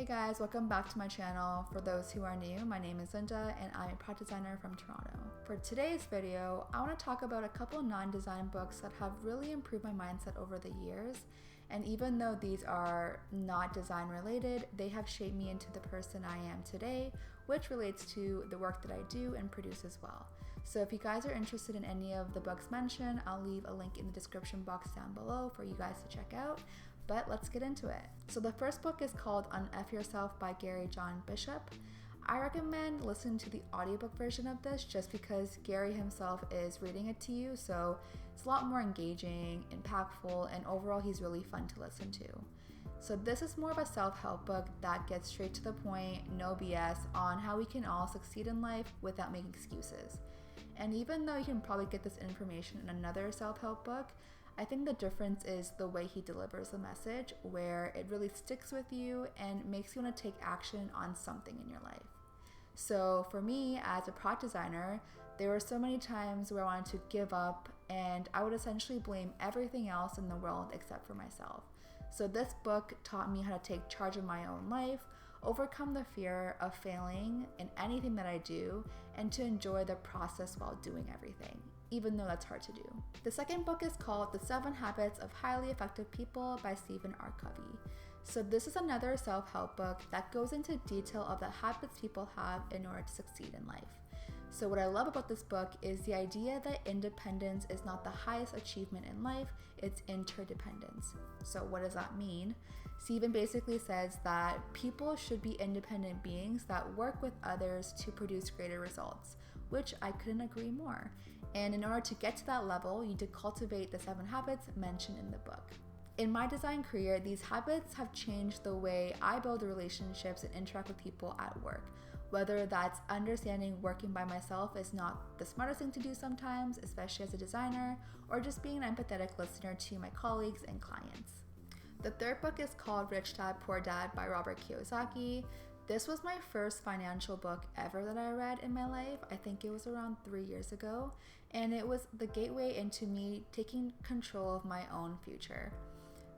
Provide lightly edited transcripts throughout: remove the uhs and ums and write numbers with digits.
Hey guys, welcome back to my channel. For those who are new, my name is Linda and I'm a product designer from Toronto. For today's video, I want to talk about a couple non-design books that have really improved my mindset over the years. And even though these are not design related, they have shaped me into the person I am today, which relates to the work that I do and produce as well. So if you guys are interested in any of the books mentioned, I'll leave a link in the description box down below for you guys to check out. But let's get into it. So the first book is called Unf Yourself by Gary John Bishop. I recommend listening to the audiobook version of this just because Gary himself is reading it to you, so it's a lot more engaging, impactful, and overall he's really fun to listen to. So this is more of a self-help book that gets straight to the point, no BS, on how we can all succeed in life without making excuses. And even though you can probably get this information in another self-help book, I think the difference is the way he delivers the message, where it really sticks with you and makes you want to take action on something in your life. So for me, as a product designer, there were so many times where I wanted to give up and I would essentially blame everything else in the world except for myself. So this book taught me how to take charge of my own life, overcome the fear of failing in anything that I do, and to enjoy the process while doing everything, even though that's hard to do. The second book is called The 7 Habits of Highly Effective People by Stephen R. Covey. So this is another self-help book that goes into detail of the habits people have in order to succeed in life. So what I love about this book is the idea that independence is not the highest achievement in life, it's interdependence. So what does that mean? Stephen basically says that people should be independent beings that work with others to produce greater results, which I couldn't agree more. And in order to get to that level, you need to cultivate the 7 habits mentioned in the book. In my design career, these habits have changed the way I build relationships and interact with people at work. Whether that's understanding working by myself is not the smartest thing to do sometimes, especially as a designer, or just being an empathetic listener to my colleagues and clients. The third book is called Rich Dad, Poor Dad by Robert Kiyosaki. This was my first financial book ever that I read in my life. I think it was around 3 years ago, and it was the gateway into me taking control of my own future.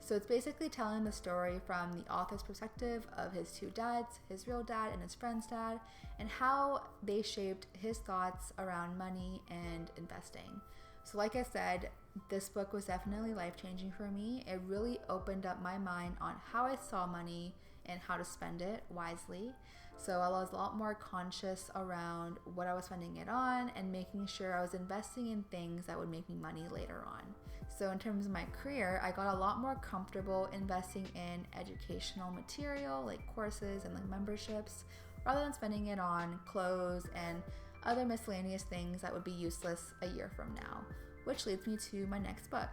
So it's basically telling the story from the author's perspective of his 2 dads, his real dad and his friend's dad, and how they shaped his thoughts around money and investing. So like I said, this book was definitely life-changing for me. It really opened up my mind on how I saw money and how to spend it wisely. So I was a lot more conscious around what I was spending it on and making sure I was investing in things that would make me money later on. So in terms of my career, I got a lot more comfortable investing in educational material like courses and like memberships, rather than spending it on clothes and other miscellaneous things that would be useless a year from now, which leads me to my next book.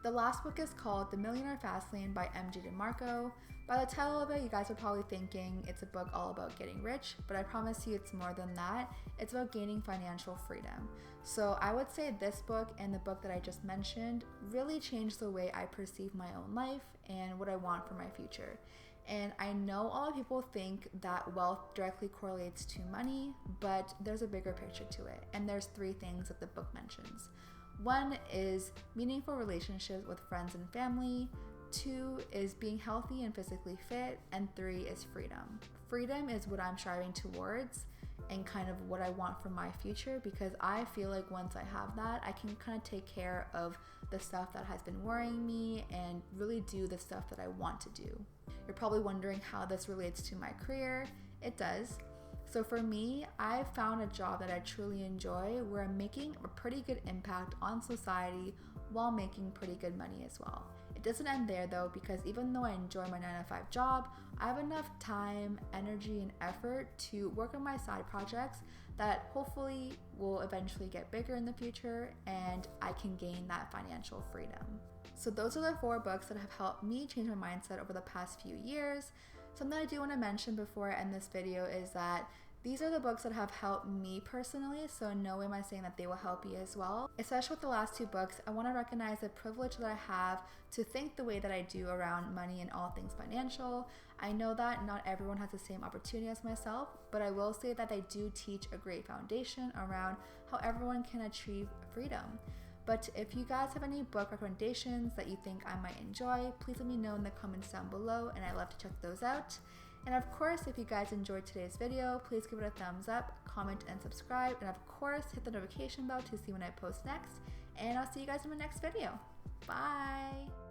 The last book is called The Millionaire Fastlane by MJ DeMarco. By the title of it, you guys are probably thinking it's a book all about getting rich, but I promise you it's more than that. It's about gaining financial freedom. So I would say this book and the book that I just mentioned really changed the way I perceive my own life and what I want for my future. And I know a lot of people think that wealth directly correlates to money, but there's a bigger picture to it. And there's 3 things that the book mentions. 1 is meaningful relationships with friends and family. 2 is being healthy and physically fit. And 3 is freedom. Freedom is what I'm striving towards and kind of what I want for my future, because I feel like once I have that, I can kind of take care of the stuff that has been worrying me and really do the stuff that I want to do. You're probably wondering how this relates to my career. It does. So for me, I found a job that I truly enjoy where I'm making a pretty good impact on society while making pretty good money as well. It doesn't end there though, because even though I enjoy my 9-to-5 job, I have enough time, energy, and effort to work on my side projects that hopefully will eventually get bigger in the future and I can gain that financial freedom. So those are the 4 books that have helped me change my mindset over the past few years. Something I do want to mention before I end this video is that these are the books that have helped me personally, so in no way am I saying that they will help you as well. Especially with the last 2 books, I want to recognize the privilege that I have to think the way that I do around money and all things financial. I know that not everyone has the same opportunity as myself, but I will say that they do teach a great foundation around how everyone can achieve freedom. But if you guys have any book recommendations that you think I might enjoy, please let me know in the comments down below, and I'd love to check those out. And of course, if you guys enjoyed today's video, please give it a thumbs up, comment, and subscribe. And of course, hit the notification bell to see when I post next. And I'll see you guys in my next video. Bye!